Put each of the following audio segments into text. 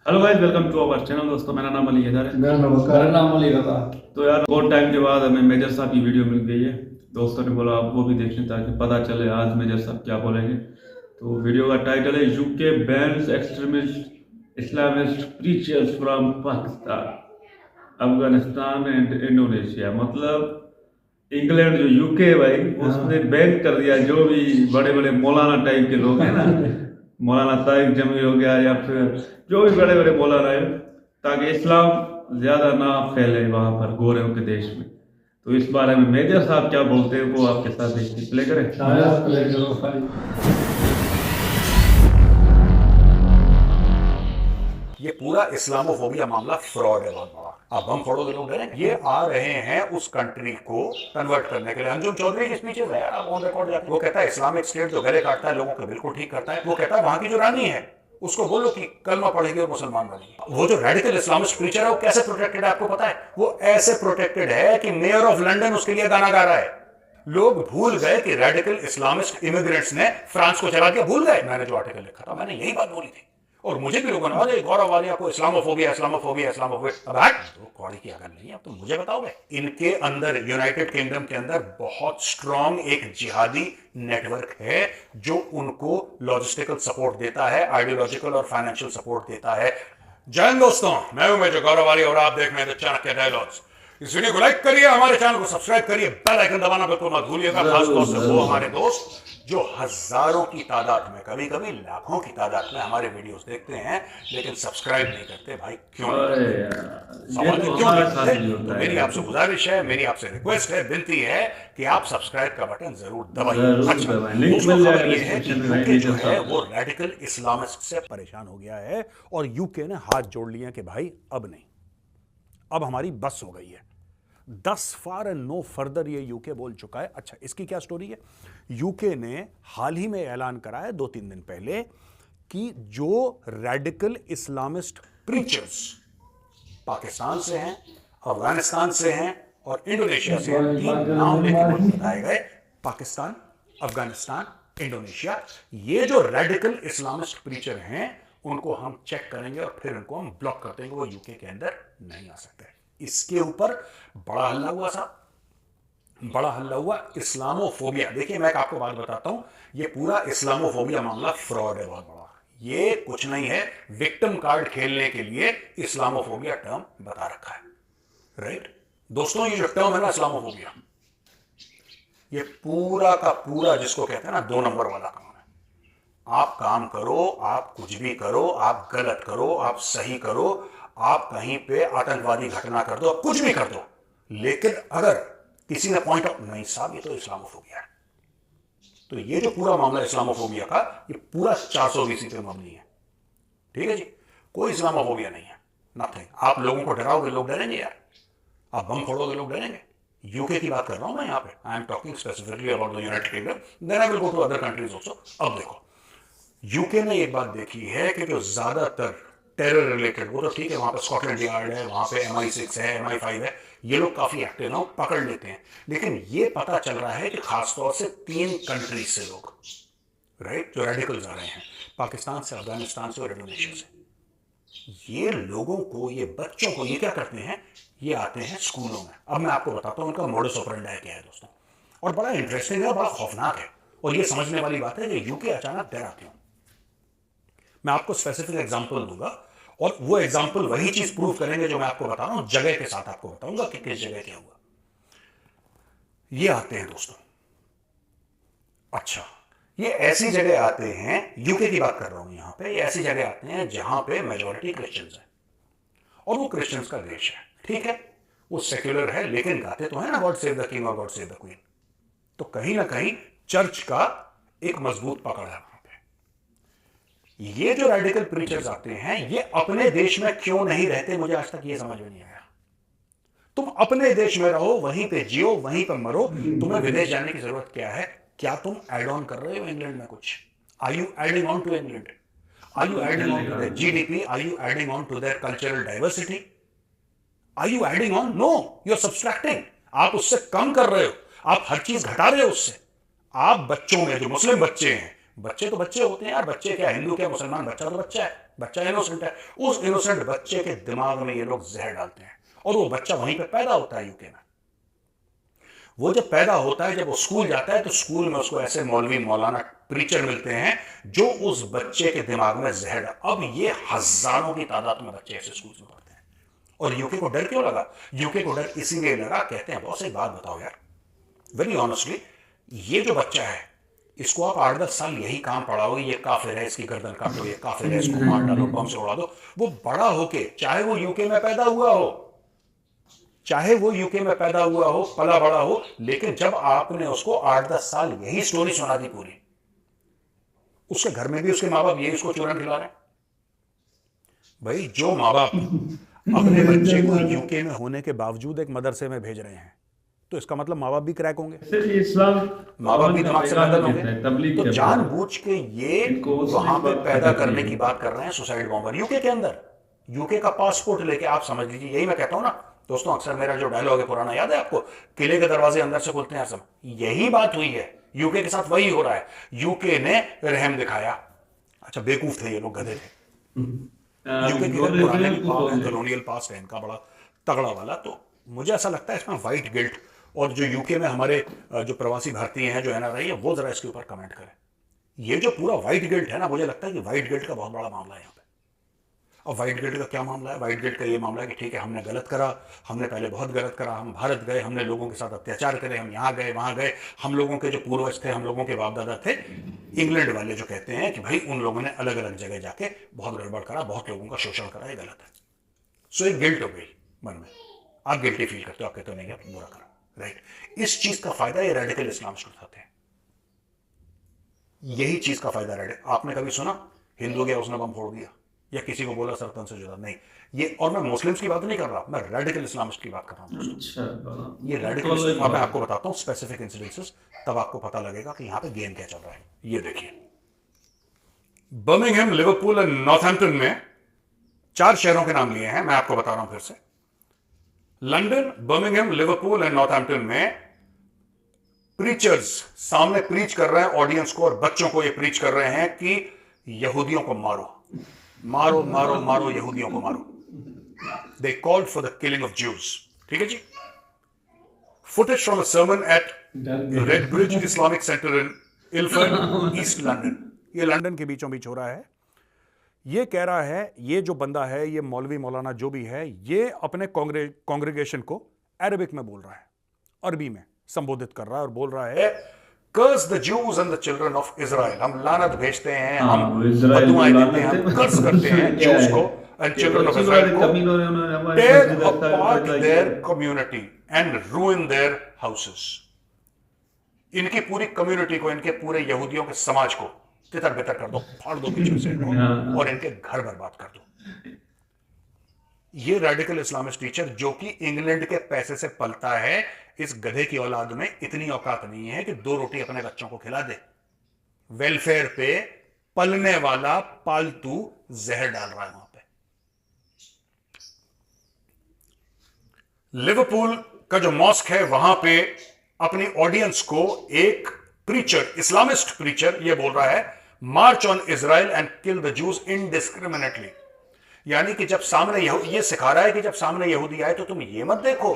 Hello guys, welcome to our channel. दोस्तों, मेरा नाम अली हैदर है। मेरा नाम अली रजा। तो यार, बहुत टाइम के बाद हमें मेजर साहब की वीडियो मिल गई है। दोस्तों ने बोला आप वो भी देखें ताकि पता चले आज मेजर साहब क्या बोलेंगे। तो वीडियो का टाइटल है UK bans extremist Islamist preachers from Pakistan, Afghanistan and Indonesia. मतलब इंग्लैंड जो यूके है भाई, उसने बैन कर दिया जो भी बड़े बड़े मौलाना टाइप के लोग हैं ना, मौलाना तारिक जमील हो गया या फिर जो भी बड़े बड़े मौलाना है, ताकि इस्लाम ज़्यादा ना फैले वहाँ पर गोरों के देश में। तो इस बारे में मेजर साहब क्या बोलते हैं वो आपके साथ प्ले करें। प्ले करो भाई। ये पूरा इस्लामोफोबिया मामला फ्रॉड है बहुत बड़ा। अब हम फोड़ोगे लोग डरेंगे। ये आ रहे हैं उस कंट्री को कन्वर्ट करने के लिए। अंजुम चौधरी की स्पीचेस है यार, ऑन रिकॉर्ड जाके वो कहता है इस्लामिक स्टेट जो गले काटता है लोगों को बिल्कुल ठीक करता है। वो कहता है वहां की जो रानी है उसको बोलो कि कलमा पढ़ेगी और मुसलमान बनेगी। वो जो रेडिकल इस्लामिस्ट प्रीचर है वो कैसे प्रोटेक्टेड है आपको पता है? वो ऐसे प्रोटेक्टेड है कि मेयर ऑफ लंदन उसके लिए गाना गा रहा है। लोग भूल गए कि रेडिकल इस्लामिस्ट इमिग्रेंट्स ने फ्रांस को चला दिया। भूल गए। मैंने जो आर्टिकल लिखा था मैंने यही बात बोली थी और मुझे भी लोगों ने अरे गौरव वालिया को इस्लामोफोबिया इस्लामोफोबिया इस्लामोफोबिया। अब तो कौड़ी की अगर नहीं है, अब तो मुझे बताओगे। इनके अंदर यूनाइटेड किंगडम के अंदर बहुत स्ट्रांग एक जिहादी नेटवर्क है जो उनको लॉजिस्टिकल सपोर्ट देता है, आइडियोलॉजिकल और फाइनेंशियल सपोर्ट देता है। जय हिंद दोस्तों, मैं हूं मेजर गौरव वालिया और आप देख रहे हैं चाणक्य डायलॉग्स। इस वीडियो को लाइक करिए, हमारे चैनल को सब्सक्राइब करिए, बेल आइकन दबाना बिल्कुल मत भूलिएगा। खासतौर से वो हमारे दोस्त जो हजारों की तादाद में, कभी कभी लाखों की तादाद में हमारे वीडियोस देखते हैं लेकिन सब्सक्राइब नहीं करते। भाई क्यों तो मेरी आपसे गुजारिश है, मेरी आपसे रिक्वेस्ट है, विनती है कि आप सब्सक्राइब का बटन जरूर दबाइए। यूके जो है वो रेडिकल इस्लामिस्ट से परेशान हो गया है और यूके ने हाथ जोड़ लिया कि भाई अब नहीं, अब हमारी बस हो गई है। 10 फार एंड नो फर्दर ये यूके बोल चुका है। अच्छा, इसकी क्या स्टोरी है? यूके ने हाल ही में ऐलान करा है 2-3 दिन पहले कि जो रेडिकल इस्लामिस्ट प्रीचर्स पाकिस्तान से हैं, अफगानिस्तान से हैं और इंडोनेशिया से हैं, 3 नाम लेके बताए गए, पाकिस्तान, अफगानिस्तान, इंडोनेशिया। ये जो रेडिकल इस्लामिस्ट प्रीचर हैं उनको हम चेक करेंगे और फिर उनको हम ब्लॉक कर देंगे। वो यूके के अंदर नहीं आ सकते। इसके ऊपर बड़ा हल्ला हुआ साहब, बड़ा हल्ला हुआ। इस्लामोफोबिया, देखिए मैं आपको बात बताता हूं, ये पूरा इस्लामोफोबिया मामला फ्रॉड है बहुत बड़ा। ये कुछ नहीं है, विक्टिम कार्ड खेलने के लिए इस्लामोफोबिया टर्म बता रखा है। राइट दोस्तों, ये जो टर्म है ना इस्लामोफोबिया, ये पूरा का पूरा जिसको कहते हैं ना 2 नंबर वाला काम है। आप काम करो, आप कुछ भी करो, आप गलत करो, आप सही करो, आप कहीं पे आतंकवादी घटना कर दो, कुछ भी कर दो, लेकिन अगर किसी ने पॉइंट आउट नहीं साहब ये तो इस्लामोफोबिया है, तो ये जो पूरा मामला इस्लामोफोबिया का, ये पूरा 420 पे मबनी है। ठीक है जी, कोई इस्लामोफोबिया नहीं है, नथिंग। आप लोगों को डराओगे, लोग डरेंगे यार। आप बम फोड़ोगे, लोग डरेंगे। यूके की बात कर रहा हूं मैं यहां पे। I am talking specifically about the United Kingdom, then I will go to other countries also. अब देखो, यूके ने एक बात देखी है कि जो ज्यादातर टेरर रिलेटेड, वो तो ठीक है, वहां पे स्कॉटलैंड यार्ड है, वहां पे MI6 है, MI5 है, ये लोग काफी एक्टिव ना पकड़ लेते हैं। लेकिन ये पता चल रहा है कि खासतौर से 3 कंट्रीज से लोग, राइट, जो रेडिकल्स आ रहे हैं, पाकिस्तान से, अफगानिस्तान से और इंडोनेशिया से। ये लोगों को, ये बच्चों को, ये क्या करते हैं, ये आते हैं स्कूलों में। अब मैं आपको बताता हूं उनका मोडस ऑपरेंडी क्या है दोस्तों, और बड़ा इंटरेस्टिंग है, बड़ा खौफनाक है। और ये समझने वाली बात है कि यूके अचानक डरा क्यों। मैं आपको स्पेसिफिक एग्जांपल दूंगा और वो एग्जांपल वही चीज प्रूव करेंगे जो मैं आपको बता रहा हूं, जगह के साथ आपको बताऊंगा कि किस जगह क्या हुआ। ये आते हैं दोस्तों, अच्छा, ये ऐसी जगह आते हैं, यूके की बात कर रहा हूं यहां पे, ये ऐसी जगह आते हैं जहां पे मेजॉरिटी क्रिश्चियंस है और वो क्रिश्चियंस का देश है। ठीक है, वो सेक्युलर है, लेकिन गाते तो है ना गॉड सेव द किंग और गॉड सेव द क्वीन। तो कहीं ना कहीं चर्च का एक मजबूत पकड़ है। ये जो रेडिकल प्रीचर्स आते हैं ये अपने देश में क्यों नहीं रहते, मुझे आज तक ये समझ में नहीं आया। तुम अपने देश में रहो, वहीं पे जियो, वहीं पे मरो, तुम्हें विदेश जाने की जरूरत क्या है? क्या तुम एड ऑन कर रहे हो इंग्लैंड में कुछ? Are you adding on to England? Are you adding on to their GDP? Are you adding on to their cultural diversity? Are you adding on? No, you are subtracting. आप उससे कम कर रहे हो, आप हर चीज घटा रहे हो उससे। आप बच्चों में, जो मुस्लिम बच्चे हैं, बच्चे तो बच्चे होते हैं यार, बच्चे क्या हिंदू क्या मुसलमान, बच्चा तो बच्चा है, बच्चा इनोसेंट है। उस इनोसेंट बच्चे के दिमाग में ये लोग जहर डालते हैं और वो बच्चा वहीं पे पैदा होता है यूके में। वो जब पैदा होता है, जब वो स्कूल जाता है, तो स्कूल में उसको ऐसे मौलवी मौलाना प्रीचर मिलते हैं जो उस बच्चे के दिमाग में जहर डाल। अब ये हजारों की तादाद में बच्चे ऐसे स्कूल में पढ़ते हैं। और यूके को डर क्यों लगा? यूके को डर इसीलिए लगा, कहते हैं बहुत सही बात बताओ यार, वेरी ऑनेस्टली, ये जो बच्चा है इसको आप 8-10 साल यही काम पढ़ाओगे, ये काफिर है, इसकी गर्दन काटो, ये काफिर है, इसको मार डालो, बम से उड़ा दो, वो बड़ा होके, चाहे वो यूके में पैदा हुआ हो, चाहे वो यूके में पैदा हुआ हो, पला बड़ा हो, लेकिन जब आपने उसको 8-10 साल यही स्टोरी सुना दी पूरी, उसके घर में भी उसके माँ बाप यही उसको चूरन खिला रहे हैं। भाई जो माँ बाप अपने बच्चे को यूके में होने के बावजूद एक मदरसे में भेज रहे हैं, तो इसका मतलब माँ बाप भी क्रैक होंगे, इस्लाम माँ बाप भी दिमाग से बदल होंगे। तबलीग तो जानबूझ के ये वहां पे पैदा करने की बात कर रहे हैं सुसाइड बॉम्बर यूके के अंदर। यूके का पासपोर्ट लेके, आप समझ लीजिए, यही मैं कहता हूं ना दोस्तों, अक्सर मेरा जो डायलॉग है पुराना, याद है आपको, किले के दरवाजे अंदर से खुलते हैं सब, यही बात हुई है यूके के साथ, वही हो रहा है। यूके ने रहम दिखाया। अच्छा बेवकूफ थे ये लोग, गधे थे। यूके के पुराने कॉलोनियल पास्ट है इनका बड़ा तगड़ा वाला। तो मुझे ऐसा लगता है इसमें व्हाइट गिल्ट, और जो यूके में हमारे जो प्रवासी भारतीय हैं, जो एनआरआई है, वो जरा इसके ऊपर कमेंट करें। ये जो पूरा व्हाइट गिल्ट है ना, मुझे लगता है कि व्हाइट गिल्ट का बहुत बड़ा मामला है यहाँ पे। और व्हाइट गिल्ट का क्या मामला है? व्हाइट गिल्ट का ये मामला है कि ठीक है, हमने गलत करा, हमने पहले बहुत गलत करा, हम भारत गए, हमने लोगों के साथ अत्याचार करे, हम यहाँ गए वहां गए, हम लोगों के जो पूर्वज थे, हम लोगों के बाप दादा थे, इंग्लैंड वाले जो कहते हैं कि भाई उन लोगों ने अलग अलग जगह जाके बहुत गड़बड़ करा, बहुत लोगों का शोषण करा, ये गलत है। सो एक गिल्ट हो गई मन में, आप गिल्टी फील करते हो, आप कहते हो नहीं आप बुरा करा, राइट। इस चीज का फायदा ये रेडिकल इस्लामिस्ट उठाते हैं, यही चीज का फायदा रेडिकल। आपने कभी सुना हिंदू गया उसने बम फोड़ दिया, या किसी को बोला सरतन से जुदा? नहीं। ये, और मैं मुस्लिम्स की बात नहीं कर रहा, मैं रेडिकल इस्लामिस्ट की बात कर रहा हूं। अच्छा, ये रेडिकल, मैं आपको बताता हूं स्पेसिफिक इंसिडेंसेस, तब आपको पता लगेगा कि यहां पे गेम क्या चल रहा है। ये देखिए, बर्मिंघम, लिवरपूल एंड नॉर्थहैम्पटन में 4 शहरों के नाम लिए हैं, मैं आपको बता रहा हूं फिर से। London, Birmingham, Liverpool and Northampton में प्रीचर्स सामने प्रीच कर रहे हैं ऑडियंस को, और बच्चों को ये प्रीच कर रहे हैं कि यहूदियों को मारो, मारो मारो मारो, यहूदियों को मारो। They called for the killing of Jews. ठीक है जी। Footage from a sermon at Redbridge Islamic Center in Ilford, East London. ये लंदन के बीचों बीच हो रहा है। ये कह रहा है, ये जो बंदा है, ये मौलवी मौलाना जो भी है, ये अपने कांग्रेगेशन को अरबिक में बोल रहा है, अरबी में संबोधित कर रहा है, और बोल रहा है curse the Jews and the children of Israel. हम लानत भेजते हैं, हम बदुआएं देते हैं, हम कर्स करते हैं ज्यूज को एंड चिल्ड्रन ऑफ इजराइल को, tear apart their community and ruin their houses. इनकी पूरी कम्युनिटी को, इनके पूरे यहूदियों के समाज को तितर बितर कर दो, फाड़ दो पीछे से, और इनके घर बर्बाद कर दो। ये रेडिकल इस्लामिस्ट टीचर जो कि इंग्लैंड के पैसे से पलता है, इस गधे की औलाद में इतनी औकात नहीं है कि 2 रोटी अपने बच्चों को खिला दे। वेलफेयर पे पलने वाला पालतू जहर डाल रहा है वहां पे। लिवरपूल का जो मॉस्क है, वहां पे अपनी ऑडियंस को एक प्रीचर, इस्लामिस्ट प्रीचर, ये बोल रहा है march on Israel and kill the Jews indiscriminately. यानी कि जब सामने ये सिखा रहा है कि जब सामने यहूदी आए तो तुम ये मत देखो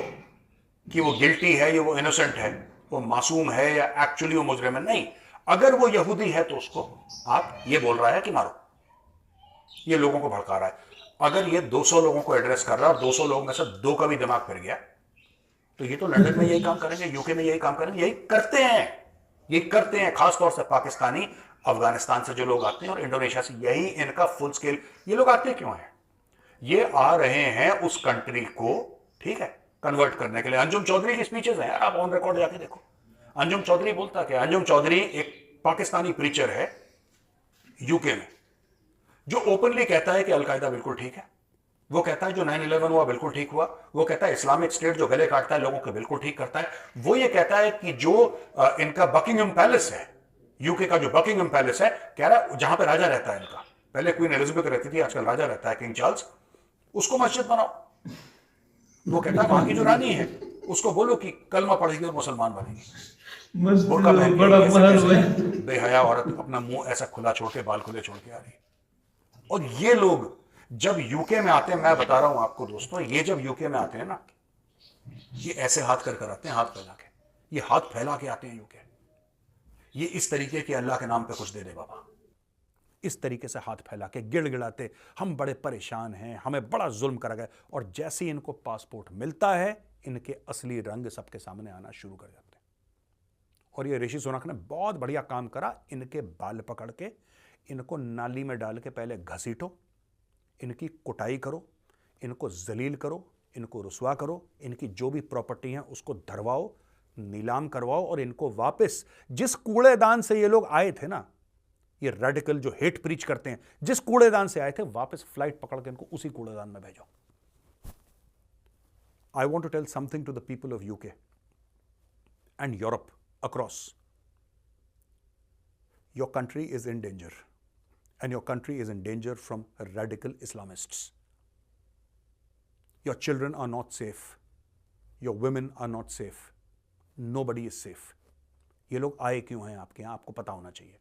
कि वो गिल्टी है, ये वो इनोसेंट है, वो मासूम है, या एक्चुअली वो मुजरिम है। नहीं, अगर वो यहूदी है तो उसको आप, ये बोल रहा है कि मारो। ये लोगों को भड़का रहा है। अगर ये 200 लोगों को एड्रेस कर रहा है और 200 लोगों में से 2 का भी दिमाग फिर गया, तो ये तो लंदन में यही काम करेंगे, यूके में यही काम करेंगे, यही करते हैं, ये करते हैं। खासतौर से पाकिस्तानी, अफगानिस्तान से जो लोग आते हैं और इंडोनेशिया से, यही इनका फुल स्केल। ये लोग आते क्यों हैं? ये आ रहे हैं उस कंट्री को, ठीक है, कन्वर्ट करने के लिए। अंजुम चौधरी की स्पीचेस हैं, आप ऑन रिकॉर्ड जाके देखो। अंजुम चौधरी बोलता क्या? अंजुम चौधरी एक पाकिस्तानी प्रीचर है यूके में, जो ओपनली कहता है कि अलकायदा बिल्कुल ठीक है। वो कहता है जो 9/11 हुआ बिल्कुल ठीक हुआ। वो कहता है इस्लामिक स्टेट जो गले काटता है लोगों के, बिल्कुल ठीक करता है। वो ये कहता है कि जो इनका बकिंगम पैलेस है, यूके का जो बकिंगम पैलेस है, कह रहा है जहां पे राजा रहता है इनका, पहले क्वीन एलिजाबेथ रहती थी, आजकल राजा रहता है किंग चार्ल्स, उसको मस्जिद बनाओ। वो कहता है वहां की जो रानी है उसको बोलो कि कलमा पढ़ेगी और मुसलमान बनेगी। मस्त बुर्का पहन के बड़ा ऐसे महल कैसे है। बेहया औरत अपना मुंह ऐसा खुला छोड़ के, बाल खुले छोड़ के आ रही है। और ये लोग जब यूके में आते हैं, मैं बता रहा हूं आपको दोस्तों, ये जब यूके में आते हैं ना, ये ऐसे हाथ कर आते हैं, हाथ फैला के, ये हाथ फैला के आते हैं यूके। ये इस तरीके के अल्लाह के नाम पे कुछ दे दे बाबा, इस तरीके से हाथ फैला के गिड़गिड़ाते, हम बड़े परेशान हैं, हमें बड़ा जुल्म करा गया। और जैसे ही इनको पासपोर्ट मिलता है, इनके असली रंग सबके सामने आना शुरू कर जाते हैं। और ये ऋषि सुनक ने बहुत बढ़िया काम करा, इनके बाल पकड़ के इनको नाली में डाल के पहले घसीटो, इनकी कुटाई करो, इनको जलील करो, इनको रुसवा करो, इनकी जो भी प्रॉपर्टी है उसको धरवाओ, नीलाम करवाओ, और इनको वापस जिस कूड़ेदान से ये लोग आए थे ना, ये रेडिकल जो हेट प्रीच करते हैं, जिस कूड़ेदान से आए थे, वापस फ्लाइट पकड़ के इनको उसी कूड़ेदान में भेजो। I want to tell something to the people of UK and Europe across. Your country is in danger, and your country is in danger from radical Islamists. Your children are not safe. Your women are not safe. Nobody is safe. ये लोग आए क्यों हैं आपके यहाँ, आपको पता होना चाहिए,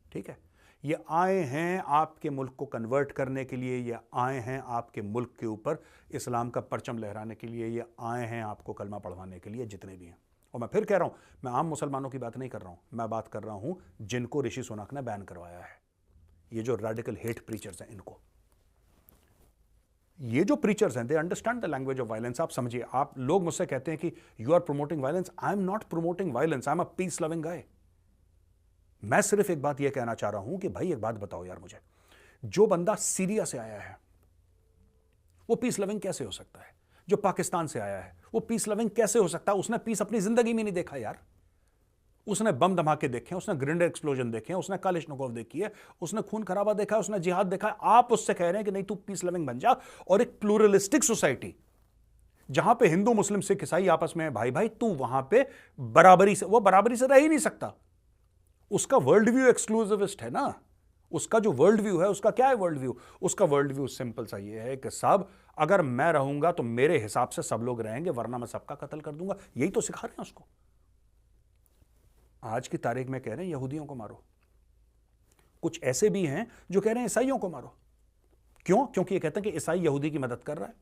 ठीक है? ये आए हैं आपके मुल्क को कन्वर्ट करने के लिए, ये आए हैं आपके मुल्क के ऊपर इस्लाम का परचम लहराने के लिए, ये आए हैं आपको कलमा पढ़वाने के लिए, जितने भी हैं। और मैं फिर कह रहा हूं, मैं आम मुसलमानों की बात नहीं कर रहा हूं, मैं बात कर रहा हूं जिनको ऋषि सुनक ने बैन करवाया है। ये जो रेडिकल हेट प्रीचर्स हैं, इनको, ये जो प्रीचर्स हैं, they understand the language of violence. आप समझिए, आप लोग मुझसे कहते हैं कि you are promoting violence. I am not promoting violence, I am a peace loving guy. मैं सिर्फ एक बात यह कहना चाह रहा हूं कि भाई एक बात बताओ यार मुझे, जो बंदा सीरिया से आया है वो पीस लविंग कैसे हो सकता है? जो पाकिस्तान से आया है वो पीस लविंग कैसे हो सकता है? उसने पीस अपनी जिंदगी में नहीं देखा यार। उसने बम धमाके देखे, उसने ग्रेनेड एक्सप्लोजन देखे, उसने कालिशनिकोव देखी है, उसने खून खराबा देखा है, उसने जिहाद देखा है। आप उससे कह रहे हैं कि नहीं तू पीस लविंग बन जा, और एक प्लूरलिस्टिक सोसाइटी जहां पे हिंदू मुस्लिम सिख ईसाई आपस में भाई भाई, तू वहां पे बराबरी से, वो बराबरी से रह ही नहीं सकता। उसका वर्ल्ड व्यू एक्सक्लूसिविस्ट है ना। उसका जो वर्ल्ड व्यू है, उसका क्या है वर्ल्ड व्यू? उसका वर्ल्ड व्यू सिंपल सा ये है कि साहब अगर मैं रहूंगा तो मेरे हिसाब से सब लोग रहेंगे, वरना मैं सबका कत्ल कर दूंगा। यही तो सिखा रहे हैं उसको। आज की तारीख में कह रहे हैं यहूदियों को मारो, कुछ ऐसे भी हैं जो कह रहे हैं ईसाइयों को मारो। क्यों? क्योंकि ये कहते हैं कि ईसाई यहूदी की मदद कर रहा है,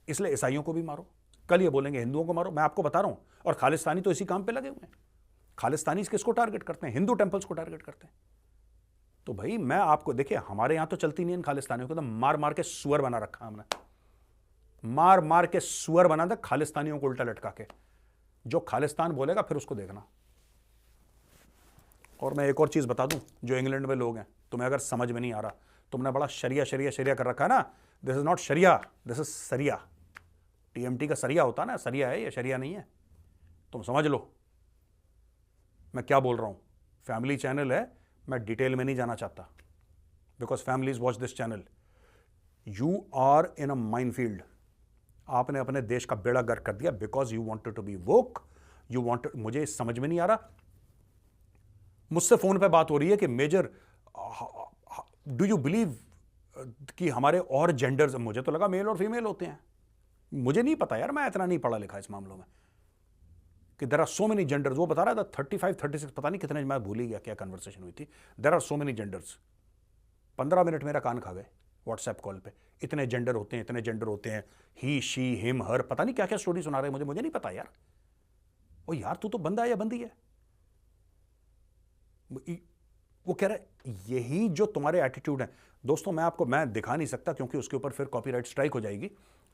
इसलिए ईसाइयों को भी मारो। कल ये बोलेंगे हिंदुओं को मारो। मैं आपको बता रहा हूं, और खालिस्तानी तो इसी काम पे लगे हुए हैं। खालिस्तानी किसको टारगेट करते हैं? हिंदू टेंपल्स को टारगेट करते हैं। तो भाई मैं आपको, देखिए हमारे यहां तो चलती नहीं है खालिस्तानियों को, तो मार मार के सुअर बना रखा हमने, मार मार के सुअर बना दे खालिस्तानियों को उल्टा लटका के। जो खालिस्तान बोलेगा फिर उसको देखना। और मैं एक और चीज बता दूं, जो इंग्लैंड में लोग हैं, तुम्हें अगर समझ में नहीं आ रहा, तुमने बड़ा शरिया शरिया शरिया कर रखा है ना। This is not sharia, this is sariya. TMT का सरिया होता ना, सरिया है ये, शरिया नहीं है। तुम समझ लो मैं क्या बोल रहा हूं। फैमिली चैनल है, मैं डिटेल में नहीं जाना चाहता, because families watch this channel. You are in a minefield. आपने अपने देश का बेड़ा गर्क कर दिया because you wanted to be woke, you wanted. मुझे समझ में नहीं आ रहा। मुझसे फोन पे बात हो रही है कि मेजर डू यू बिलीव कि हमारे और जेंडर्स, मुझे तो लगा मेल और फीमेल होते हैं। मुझे नहीं पता यार, मैं इतना नहीं पढ़ा लिखा इस मामलों में कि there are so many genders. वो बता रहा था 35 36 पता नहीं कितने, मैं भूल ही गया क्या कन्वर्सेशन हुई थी। There are so many genders. 15 minute मेरा कान खा गए व्हाट्सएप कॉल पे। इतने जेंडर होते हैं, इतने जेंडर होते हैं, ही शी हिम हर, पता नहीं क्या क्या स्टोरी सुना रहे हैं मुझे नहीं पता यार। ओ यार तू तो बंदा है या बंदी है? वो कह रहा है यही जो तुम्हारे एटीट्यूड है। दोस्तों मैं दिखा नहीं सकता क्योंकि उसके ऊपर फिर कॉपीराइट स्ट्राइक हो जाएगी।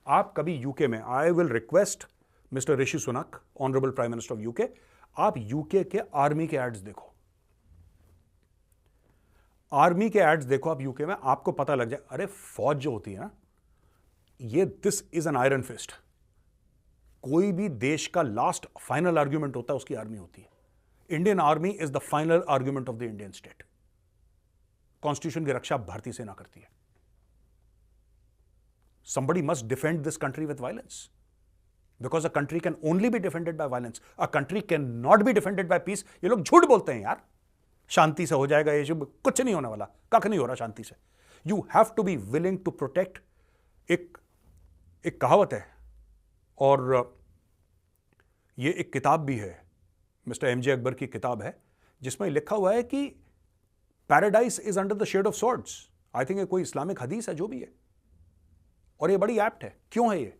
आप कभी यूके में, I will request mister Rishi Sunak, honourable prime minister of UK, आप यूके के आर्मी के एड्स देखो। आर्मी के एड्स देखो आप यूके में, आपको पता लग जाए। अरे फौज जो होती है ना, ये this is an iron fist. कोई भी देश का लास्ट फाइनल आर्ग्यूमेंट होता है, उसकी आर्मी होती है। Indian army is the final argument of the Indian state. Constitution की रक्षा भारतीय सेना करती है। Somebody must defend this country with violence, because a country can only be defended by violence. A country cannot be defended by peace. ये लोग झूठ बोलते हैं यार, शांति से हो जाएगा ये जो, कुछ नहीं होने वाला, कख नहीं हो रहा शांति से। You have to be willing to protect। एक कहावत है, और ये एक किताब भी है, मिस्टर एमजे अकबर की किताब है, जिसमें लिखा हुआ है कि paradise is under the shade of swords. I think ये कोई इस्लामिक हदीस है, जो भी है, और ये बड़ी एप्ट है। क्यों है ये?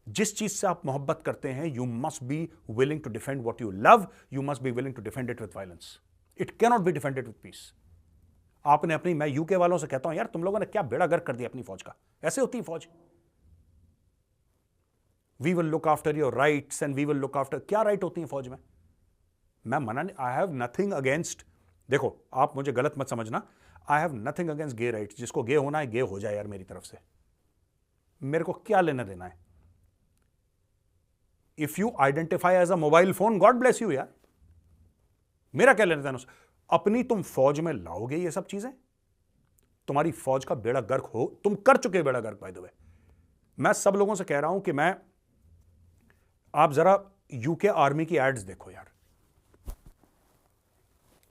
जिस चीज से आप मोहब्बत करते हैं, you must be willing to defend what you love, you must be willing to defend it with violence. It cannot be defended with peace. आपने अपनी, मैं यूके वालों से कहता हूं, यार तुम लोगों ने क्या बेड़ा गर्क कर दिया अपनी फौज का। ऐसे होती है फौज। We will look after your rights and we will look after, क्या राइट होती है फौज में? मैं मना नहीं, आई हैव नथिंग अगेंस्ट, देखो आप मुझे गलत मत समझना, I have nothing against gay rights. जिसको गे होना है गे हो जाए यार, मेरी तरफ से मेरे को क्या लेना देना है। If you identify as a mobile phone, God bless you यार, मेरा क्या लेना देना। अपनी तुम फौज में लाओगे ये सब चीजें, तुम्हारी फौज का बेड़ा गर्क हो, तुम कर चुके बेड़ा गर्क बाय द वे। मैं सब लोगों से कह रहा हूं कि आप जरा यूके आर्मी की एड्स देखो यार,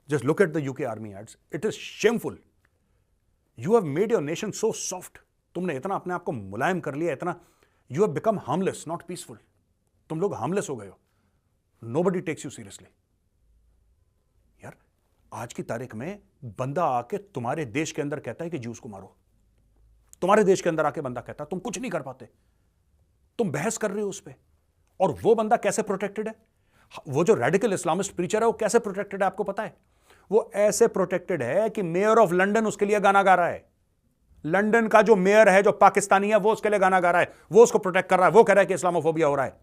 just look at the UK army ads, it is shameful. You have made your nation so soft, तुमने इतना अपने आप को मुलायम कर लिया, इतना, you have become harmless not peaceful. तुम लोग हार्मलेस हो गए हो, नोबडी टेक्स यू सीरियसली। यार आज की तारीख में बंदा आके तुम्हारे देश के अंदर कहता है कि ज्यूस को मारो, तुम्हारे देश के अंदर आके बंदा कहता है, तुम कुछ नहीं कर पाते, तुम बहस कर रहे हो उस पर। और वो बंदा कैसे प्रोटेक्टेड है? वो जो रेडिकल इस्लामिस्ट प्रीचर है वो कैसे प्रोटेक्टेड है आपको पता है? वो ऐसे प्रोटेक्टेड है कि मेयर ऑफ लंदन उसके लिए गाना गा रहा है। लंदन का जो मेयर है, जो पाकिस्तानी है, वो उसके लिए गाना गा रहा है, वो उसको प्रोटेक्ट कर रहा है, वो कह रहा है कि इस्लामोफोबिया हो रहा है।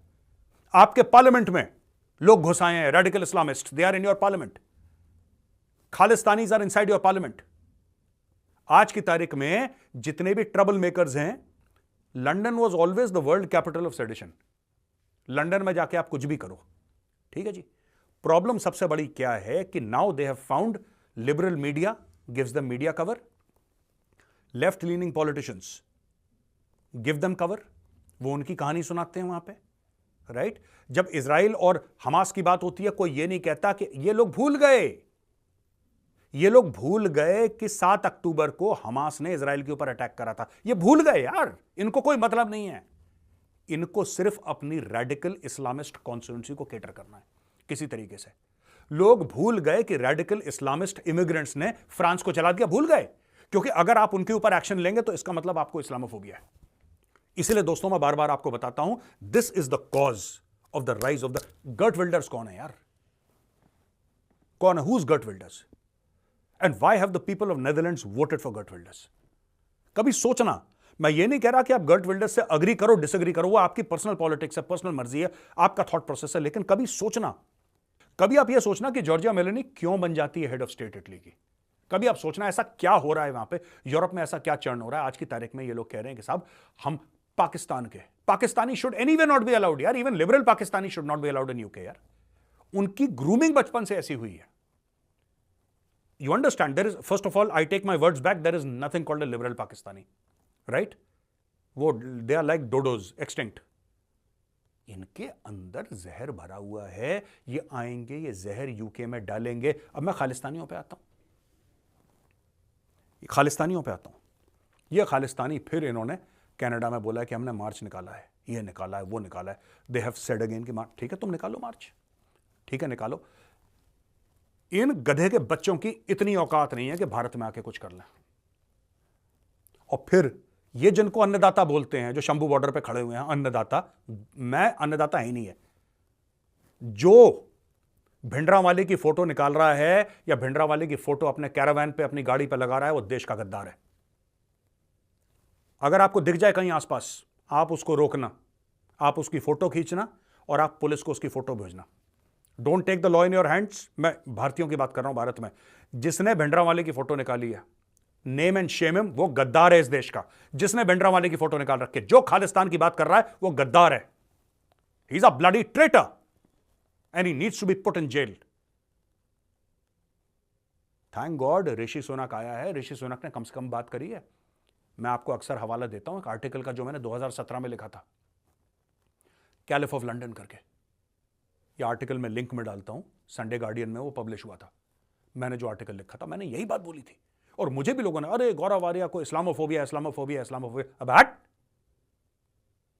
आपके पार्लियामेंट में लोग घुस आए हैं, radical Islamist, they are in your parliament, Khalistanis are inside your parliament. आज की तारीख में जितने भी ट्रबल मेकर्स हैं, London was always the world capital of sedition. London में जाके आप कुछ भी करो, ठीक है जी। प्रॉब्लम सबसे बड़ी क्या है कि now they have found liberal media gives them media cover, left leaning politicians give them cover, वो उनकी कहानी सुनाते हैं वहां पे, राइट। जब इजराइल और हमास की बात होती है, कोई ये नहीं कहता कि ये लोग भूल गए कि 7 अक्टूबर को हमास ने इजराइल के ऊपर अटैक करा था। ये भूल गए यार, इनको कोई मतलब नहीं है। इनको सिर्फ अपनी रेडिकल इस्लामिस्ट कॉन्स्टिट्यूएंसी को केटर करना है किसी तरीके से। लोग भूल गए कि रेडिकल इस्लामिस्ट इमिग्रेंट्स ने फ्रांस को चला दिया, भूल गए, क्योंकि अगर आप उनके ऊपर एक्शन लेंगे तो इसका मतलब आपको इस्लामोफोबिया है। इसलिए दोस्तों मैं बार बार आपको बताता हूं, this is the cause of the rise of the girt विल्डर्स। कौन है यार? कौन है? Who is girt विल्डर्स and why have the people of Netherlands voted for girt विल्डर्स? कभी सोचना, मैं ये नहीं कह रहा कि आप गर्ट विल्डर्स से अग्री करो, डिसएग्री करो, वो आपकी पर्सनल पॉलिटिक्स है, पर्सनल मर्जी है, आपका थॉट प्रोसेस है, लेकिन कभी सोचना, कभी आप ये सोचना कि जॉर्जिया मेलोनी क्यों बन जाती है हेड ऑफ स्टेट इटली की। कभी आप सोचना ऐसा क्या हो रहा है वहां पे, यूरोप में ऐसा क्या चर्न हो रहा है। आज की तारीख में ये लोग कह रहे हैं कि साहब हम पाकिस्तान के, Pakistani should anyway not be allowed यार, even liberal Pakistani should not be allowed in UK यार। उनकी ग्रूमिंग बचपन से ऐसी हुई है। You understand, there is, first of all, I take my words back, there is nothing called a liberal Pakistani, right? वो they are like dodos, extinct. इनके अंदर जहर भरा हुआ है, ये आएंगे, ये जहर यूके में डालेंगे। अब मैं खालिस्तानियों पे आता हूं, ये खालिस्तानी फिर इन्होंने कनाडा में बोला है कि हमने मार्च निकाला है, ये निकाला है, वो निकाला है। दे हैव सेड अगेन कि मार्च, ठीक है तुम निकालो मार्च, ठीक है निकालो। इन गधे के बच्चों की इतनी औकात नहीं है कि भारत में आके कुछ कर लें। और फिर ये जिनको अन्नदाता बोलते हैं, जो शंभू बॉर्डर पे खड़े हुए हैं, अन्नदाता, मैं अन्नदाता ही नहीं है। जो भिंडरावाले की फोटो निकाल रहा है या भिंडरावाले की फोटो अपने कैरावैन पे, अपनी गाड़ी पे लगा रहा है, वो देश का गद्दार है। अगर आपको दिख जाए कहीं आसपास, आप उसको रोकना, आप उसकी फोटो खींचना और आप पुलिस को उसकी फोटो भेजना। Don't take the law in your hands. मैं भारतीयों की बात कर रहा हूं, भारत में जिसने भिंडरावाले की फोटो निकाली है, नेम एंड शेम हिम, वो गद्दार है इस देश का। जिसने भिंडरावाले की फोटो निकाल रखी है, जो खालिस्तान की बात कर रहा है, वो गद्दार है। He is a bloody traitor and he needs to be put in jail. Thank God Rishi Sunak आया है, ऋषि सुनक ने कम से कम बात करी है। मैं आपको अक्सर हवाला देता हूं एक आर्टिकल का जो मैंने 2017 में लिखा था, कैलिफ ऑफ लंदन करके। ये आर्टिकल मैं लिंक में डालता हूं, संडे गार्डियन में वो पब्लिश हुआ था। मैंने जो आर्टिकल लिखा था, मैंने यही बात बोली थी। और मुझे भी लोगों ने, अरे गौरव आर्या को इस्लामोफोबिया, इस्लामोफोबिया, इस्लामोफोबिया। अब हट,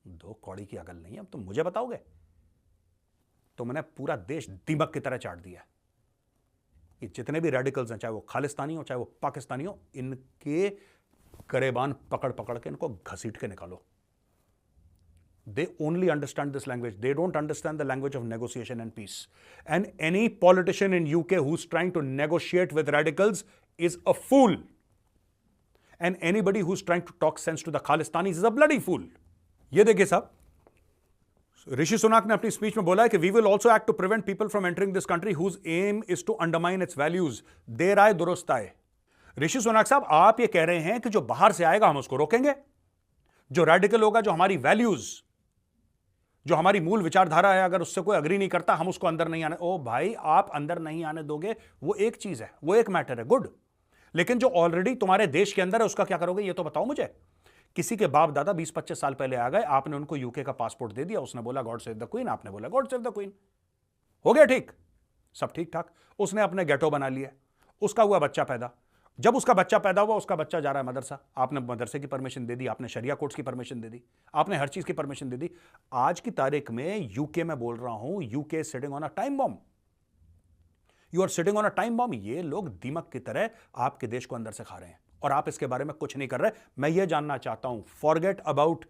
दो कौड़ी की अकल नहीं है। अब तुम मुझे बताओगे तो मैंने पूरा देश दीमक की तरह चाट दिया। ये जितने भी रेडिकल्स हैं, चाहे वो खालिस्तानी हो चाहे वो पाकिस्तानी हो, इनके गरेबान पकड़ पकड़ के इनको घसीट के निकालो। They only understand this language. They don't understand the language of negotiation and peace. And any politician in UK who's trying to negotiate with radicals is a fool. And anybody who's trying to talk sense to the Khalistanis is a bloody fool. ये देखिए साहब, ऋषि सुनाक ने अपनी speech में बोला है कि we will also act to prevent people from entering this country whose aim is to undermine its values. देर आए दुरुस्त आए। ऋषि सुनाक साहब, आप ये कह रहे हैं कि जो बाहर से आएगा हम उसको रोकेंगे, जो रेडिकल होगा, जो हमारी वैल्यूज, जो हमारी मूल विचारधारा है, अगर उससे कोई अग्री नहीं करता हम उसको अंदर नहीं आने। ओ भाई, आप अंदर नहीं आने दोगे, वो एक चीज है, वो एक मैटर है, गुड। लेकिन जो ऑलरेडी तुम्हारे देश के अंदर है उसका क्या करोगे, ये तो बताओ मुझे। किसी के बाप दादा 20-25 साल पहले आ गए, आपने उनको यूके का पासपोर्ट दे दिया, उसने बोला गॉड सेव द क्वीन, आपने बोला गॉड सेव द क्वीन, हो गया ठीक, सब ठीक ठाक। उसने अपने गेटो बना लिया, उसका हुआ बच्चा पैदा। जब उसका बच्चा पैदा हुआ, उसका बच्चा जा रहा है मदरसा, आपने मदरसे की परमिशन दे दी, आपने शरिया कोर्ट्स की परमिशन दे दी, आपने हर चीज की परमिशन दे दी। आज की तारीख में यूके में बोल रहा हूं, UK sitting on a time bomb. You are sitting on a time bomb. ये लोग दीमक की तरह आपके देश को अंदर से खा रहे हैं और आप इसके बारे में कुछ नहीं कर रहे। मैं ये जानना चाहता हूं, फॉरगेट अबाउट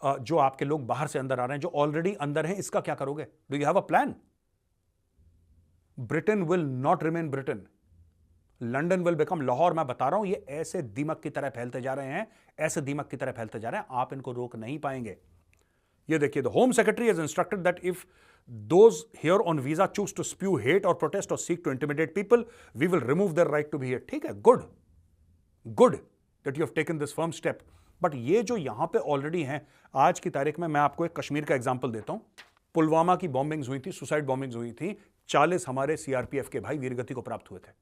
जो आपके लोग बाहर से अंदर आ रहे हैं, जो ऑलरेडी अंदर हैं, इसका क्या करोगे? Do you have a plan? Britain will not remain Britain, London will become Lahore. मैं बता रहा हूं, ये ऐसे दीमक की तरह फैलते जा रहे हैं, ऐसे दीमक की तरह फैलते जा रहे हैं, आप इनको रोक नहीं पाएंगे। ये देखिए, the home secretary has instructed that if those here on visa choose to spew hate or protest or seek to intimidate people, we will remove their right to be here. ठीक है, good that you have taken this firm step. But ये जो यहां पे already हैं, आज की तारीख में मैं आपको एक कश्मीर का एग्जांपल देता हूं। पुलवामा की बॉम्बिंग्स हुई थी, सुसाइड बॉम्बिंग्स हुई थी, 40 हमारे सीआरपीएफ के भाई वीरगति को प्राप्त हुए थे।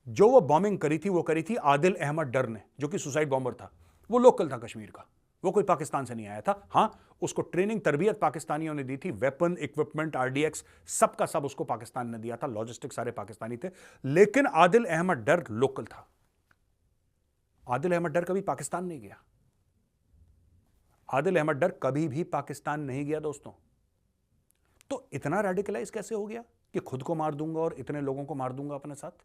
जो वो बॉम्बिंग करी थी, वो करी थी आदिल अहमद डर ने, जो कि सुसाइड बॉम्बर था। वो लोकल था कश्मीर का, वो कोई पाकिस्तान से नहीं आया था। हां, उसको ट्रेनिंग तरबियत पाकिस्तानियों ने दी थी, वेपन इक्विपमेंट आरडीएक्स सबका सब उसको पाकिस्तान ने दिया था, लॉजिस्टिक सारे पाकिस्तानी थे। लेकिन आदिल अहमद डर लोकल था। आदिल अहमद डर कभी पाकिस्तान नहीं गया। आदिल अहमद डर कभी भी पाकिस्तान नहीं गया दोस्तों। तो इतना रेडिकलाइज कैसे हो गया कि खुद को मार दूंगा और इतने लोगों को मार दूंगा अपने साथ?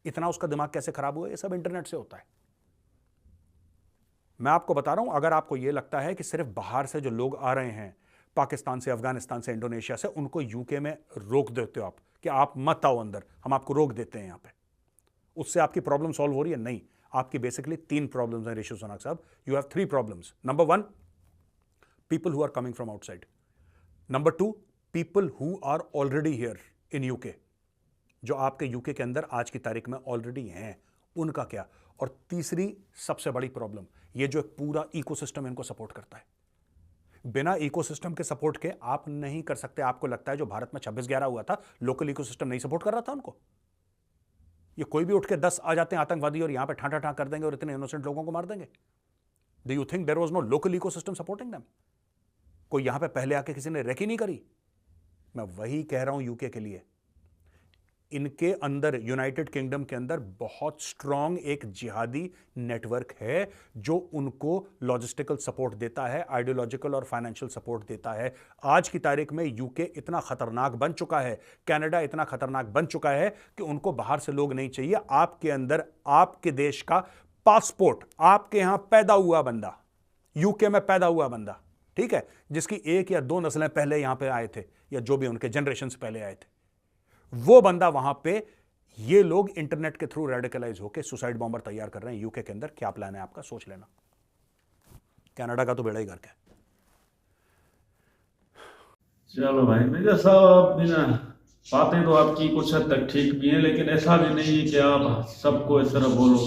इतना उसका दिमाग कैसे खराब हुआ? ये सब इंटरनेट से होता है। मैं आपको बता रहा हूं, अगर आपको यह लगता है कि सिर्फ बाहर से जो लोग आ रहे हैं, पाकिस्तान से, अफगानिस्तान से, इंडोनेशिया से, उनको यूके में रोक देते हो आप कि आप मत आओ अंदर, हम आपको रोक देते हैं यहां पे, उससे आपकी प्रॉब्लम सॉल्व हो रही है? नहीं, आपकी बेसिकली 3 प्रॉब्लम्स हैं ऋषि सुनाक साहब। You have 3 problems. Number 1, people who are coming from outside. Number 2, people who are already here in UK, जो आपके यूके के अंदर आज की तारीख में ऑलरेडी हैं, उनका क्या? और तीसरी सबसे बड़ी प्रॉब्लम, ये जो एक पूरा इकोसिस्टम इनको सपोर्ट करता है। बिना इकोसिस्टम के सपोर्ट के आप नहीं कर सकते। आपको लगता है जो भारत में 26/11 हुआ था, लोकल इकोसिस्टम नहीं सपोर्ट कर रहा था उनको? ये कोई भी उठ के 10 आ जाते हैं आतंकवादी और यहां पे ठाठा ठां कर देंगे और इतने इनोसेंट लोगों को मार देंगे? Do you think there was no local ecosystem supporting them? कोई यहां पे पहले आके किसी ने रेकी नहीं करी? मैं वही कह रहा हूं यूके के लिए। इनके अंदर, यूनाइटेड किंगडम के अंदर बहुत स्ट्रांग एक जिहादी नेटवर्क है जो उनको लॉजिस्टिकल सपोर्ट देता है, आइडियोलॉजिकल और फाइनेंशियल सपोर्ट देता है। आज की तारीख में यूके इतना खतरनाक बन चुका है, कनाडा इतना खतरनाक बन चुका है कि उनको बाहर से लोग नहीं चाहिए। आपके अंदर आपके देश का पासपोर्ट, आपके यहां पैदा हुआ बंदा, यूके में पैदा हुआ बंदा, ठीक है, जिसकी 1 या 2 नस्लें पहले यहां पे आए थे, या जो भी उनके जनरेशन से पहले आए थे, वो बंदा वहां पे, ये लोग इंटरनेट के थ्रू रेडिकलाइज होकर सुसाइड बॉम्बर तैयार कर रहे हैं यूके के अंदर। क्या प्लान है आपका, सोच लेना। कनाडा का तो बेड़ा ही गर्क है। चलो भाई, मेजर साहब, बिना बातें तो आपकी कुछ हद तक ठीक भी हैं, लेकिन ऐसा भी नहीं है कि आप सबको इस तरह बोलो।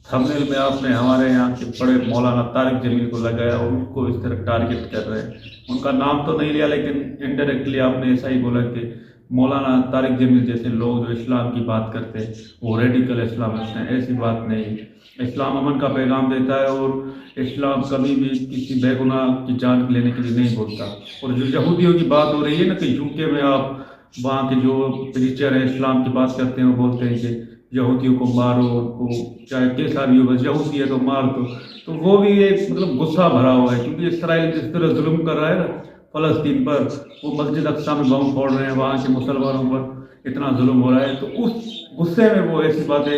थंबनेल में आपने हमारे यहाँ के बड़े मौलाना तारिक जमील को लगाया, उनको इस तरह टारगेट कर रहे हैं। उनका नाम तो नहीं लिया, लेकिन इनडायरेक्टली आपने ऐसा ही बोला कि मौलाना तारिक जमील जैसे लोग जो इस्लाम की बात करते हैं वो रेडिकल इस्लामिस्ट हैं। ऐसी बात नहीं है। इस्लाम अमन का पैगाम देता है और इस्लाम कभी भी किसी बेगुनाह की जान लेने के लिए नहीं बोलता। और जो यहूदियों की बात हो रही है ना कि यूके में आप वहाँ के जो प्रीचर हैं इस्लाम की बात करते हैं, वो बोलते हैं कि यहूदियों को मारो, उनको चाहे कैसा भी हो, बस यहूदी है तो मार दो। तो वो भी एक मतलब गुस्सा भरा हुआ है, क्योंकि इसराइल जिस तरह जुल्म कर रहा है ना, फ़लस्तीन पर, वो मस्जिद अक्सा में बम फोड़ रहे हैं, वहाँ के मुसलमानों पर इतना जुल्म हो रहा है, तो उस गुस्से में वो ऐसी बातें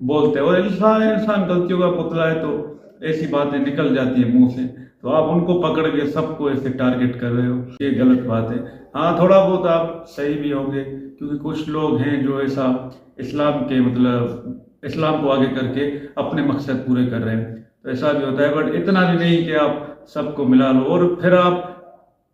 बोलते हैं। और इंसान गलतियों का पुतला है, तो ऐसी बातें निकल जाती है मुंह से, तो आप उनको पकड़ के सबको ऐसे टारगेट कर रहे हो, ये गलत बात है। हाँ, थोड़ा बहुत आप सही भी होंगे, क्योंकि कुछ लोग हैं जो ऐसा इस्लाम के मतलब इस्लाम को आगे करके अपने मकसद पूरे कर रहे हैं, तो ऐसा भी होता है। बट इतना भी नहीं कि आप सबको मिला लो और फिर आप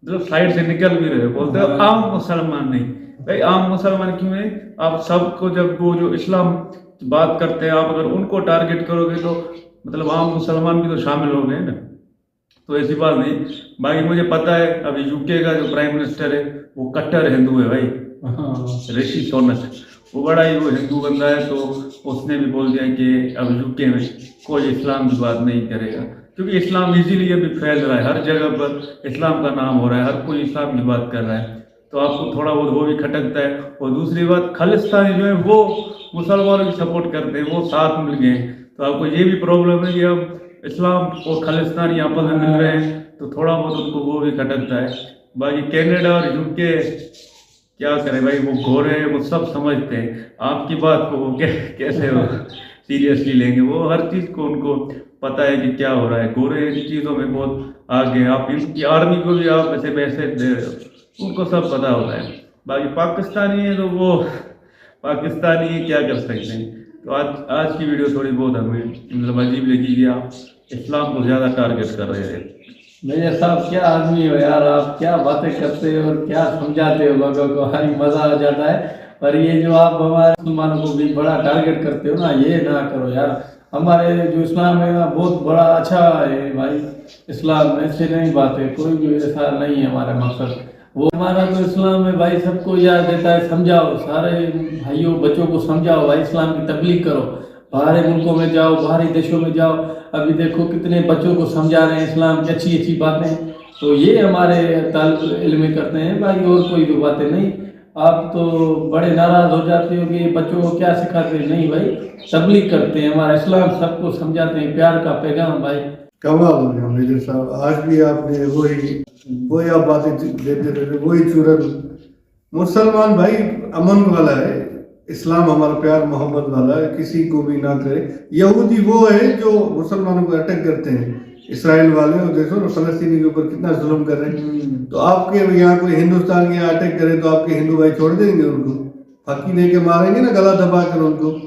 मतलब साइड से निकल भी रहे हो, बोलते हो आम मुसलमान नहीं। भाई आम मुसलमान क्यों है? आप सबको, जब वो जो इस्लाम की बात करते हैं, आप अगर उनको टारगेट करोगे तो मतलब आम मुसलमान भी तो शामिल हो गए ना, तो ऐसी बात नहीं। बाकी मुझे पता है अभी यूके का जो प्राइम मिनिस्टर है वो कट्टर हिंदू है भाई, ऋषि सुनक, वो बड़ा ही वो हिंदू बंदा है, तो उसने भी बोल दिया कि अब यूके में कोई इस्लाम की बात नहीं करेगा, क्योंकि इस्लाम इजीली अभी फैल रहा है, हर जगह पर इस्लाम का नाम हो रहा है, हर कोई इस्लाम की बात कर रहा है, तो आपको थोड़ा बहुत वो भी खटकता है। और दूसरी बात, खालिस्तानी जो है वो मुसलमानों की सपोर्ट करते हैं, वो साथ मिल गए, तो आपको ये भी प्रॉब्लम है कि अब इस्लाम और खालिस्तानी आपस में मिल रहे हैं, तो थोड़ा बहुत उनको वो भी खटकता है। बाकी कनाडा और यूके क्या करें भाई, वो गोरे हैं, वो सब समझते हैं, आपकी बात को वो कैसे वो सीरियसली लेंगे, वो हर चीज़ को उनको पता है कि क्या हो रहा है, गोरे इन चीज़ों में बहुत आगे। आप इनकी आर्मी को भी आप ऐसे पैसे दे रहे हो, उनको सब पता होता है। बाकी पाकिस्तानी है तो वो पाकिस्तानी क्या कर सकते हैं। तो आज की वीडियो थोड़ी बहुत हमें मतलब अजीब लगी कि आप इस्लाम को ज़्यादा टारगेट कर रहे थे। मेजर साहब क्या आदमी हो यार, आप क्या बातें करते हो और क्या समझाते हो लोगों को, हरी मजा आ जाता है। पर ये जो आप हमारे मुसलमानों को भी बड़ा टारगेट करते हो ना, ये ना करो यार। हमारे जो इस्लाम है ना बहुत बड़ा अच्छा है भाई, इस्लाम ऐसे नहीं बात है, कोई भी ऐसा नहीं है हमारा मकसद। वो हमारा तो इस्लाम है भाई, सबको याद देता है, समझाओ सारे भाइयों बच्चों को समझाओ भाई, इस्लाम की तबलीग करो, बाहरी मुल्कों में जाओ, बाहरी देशों में जाओ, अभी देखो कितने बच्चों को समझा रहे हैं इस्लाम की अच्छी अच्छी बातें, तो ये हमारे तालिब इल्म में करते हैं भाई, और कोई भी बातें नहीं। आप तो बड़े नाराज हो जाते हो कि बच्चों को क्या सिखाते हैं, नहीं भाई तबलीग करते हैं, हमारा इस्लाम सबको समझाते हैं, प्यार का पैगाम भाई। कमाल हो गया मेजर साहब, आज भी आपने वही आप बातें देते रहते, वही चूरन। मुसलमान भाई अमन वाला है, इस्लाम हमारा प्यार मोहब्बत वाला है, किसी को भी ना करे। यहूदी वो है जो मुसलमानों को अटैक करते हैं, इसराइल वाले, और देखो ना फलस्तीनी के ऊपर कितना जुल्म कर रहे हैं। तो आपके यहाँ कोई हिंदुस्तान के यहाँ अटैक करे तो आपके हिंदू भाई छोड़ देंगे उनको, फांकी लेके मारेंगे ना, गला दबा कर उनको।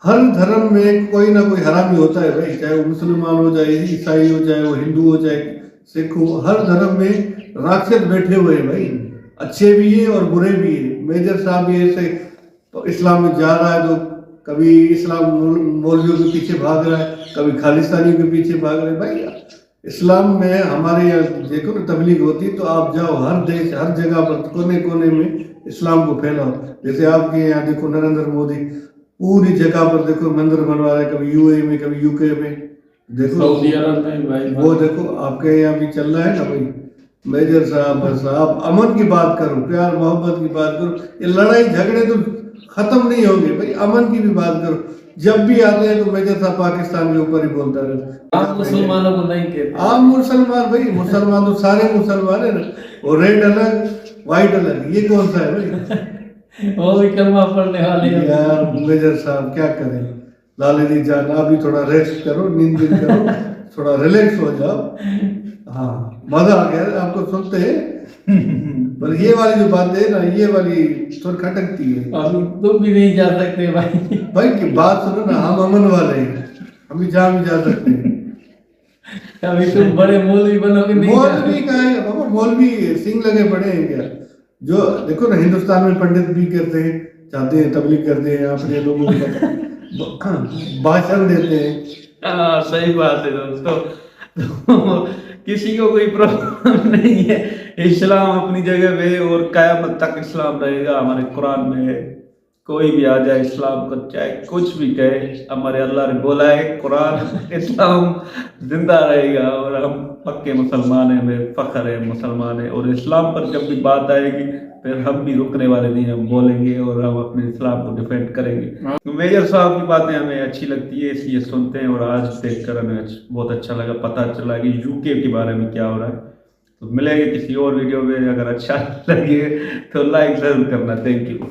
हर धर्म में कोई ना कोई हरामी होता है भाई, चाहे वो मुसलमान हो, चाहे ईसाई हो, चाहे वो हिंदू हो, चाहे सिख हो, हर धर्म में राक्षस बैठे हुए हैं भाई, अच्छे भी है और बुरे भी है। मेजर साहब भी ऐसे तो इस्लाम में जा रहा है तो कभी इस्लाम मौलवियों के पीछे भाग रहा है, कभी खालिस्तानियों के पीछे भाग रहे हैं। भाई इस्लाम में हमारे यहाँ देखो ना तबलीग होती है, तो आप जाओ हर देश हर जगह पर कोने कोने में इस्लाम को फैलाओ। जैसे आपके यहाँ देखो नरेंद्र मोदी पूरी जगह पर देखो मंदिर बनवा रहे, कभी यूएई में, कभी यूके में, देखो सऊदी अरब में भाई, वो देखो आपके यहाँ भी चल रहा है ना भाई। मेजर साहब बस आप अमन की बात करो, प्यार मोहब्बत की बात करो, ये लड़ाई झगड़े तो खत्म नहीं होंगे भाई, अमन की भी बात करो। जब भी आते हैं तो मेजर साहब पाकिस्तान के ऊपर ही बोलता रहता। आप मुसलमानों को नहीं कहते, आम मुसलमान भाई, मुसलमान तो सारे मुसलमान है ना, और रेड अलग व्हाइट अलग, ये कौन सा है भाई? वो भी कलमा पढ़ने वाले हैं। यार मेजर साहब क्या करें, लाले जी जान आप भी थोड़ा रेस्ट करो, नींद करो, थोड़ा रिलैक्स हो जाओ। हाँ मजा आ गया आपको सुनते हैं, पर ये वाली जो बात है ना, ये वाली थोड़ी खटकती है। अभी तुम भी नहीं जा सकते भाई। भाई की बात सुनो ना, हम अमन वाले हैं, हम भी जहाँ भी जा सकते हैं। अभी तुम बड़े मौलवी बनोगे, नहीं जा सकते। मौलवी का है बाबा, मौलवी सिंह लगे पड़े हैं क्या? जो देखो ना हिंदुस्तान में पंडित भी करते हैं, चाहते हैं तबलीग करते हैं, अपने लोगों को भाषण देते हैं। हाँ सही बात है दोस्तों, तो किसी को कोई प्रॉब्लम नहीं है, इस्लाम अपनी जगह पे और क़यामत तक इस्लाम रहेगा। हमारे कुरान में है, कोई भी आ जाए इस्लाम को चाहे कुछ भी कहे, हमारे अल्लाह ने बोला है कुरान, इस्लाम जिंदा रहेगा और हम पक्के मुसलमान हैं, हमें फ़ख्र है मुसलमान है। और इस्लाम पर जब भी बात आएगी फिर हम भी रुकने वाले नहीं, हम बोलेंगे और हम अपने इस्लाम को डिफेंड करेंगे। तो मेजर साहब की बातें हमें अच्छी लगती है, इसलिए सुनते हैं, और आज देखकर हमें बहुत अच्छा लगा, पता चला कि यूके के बारे में क्या हो रहा है। तो मिलेंगे किसी और वीडियो में। अगर अच्छा लगे तो लाइक जरूर करना। Thank you.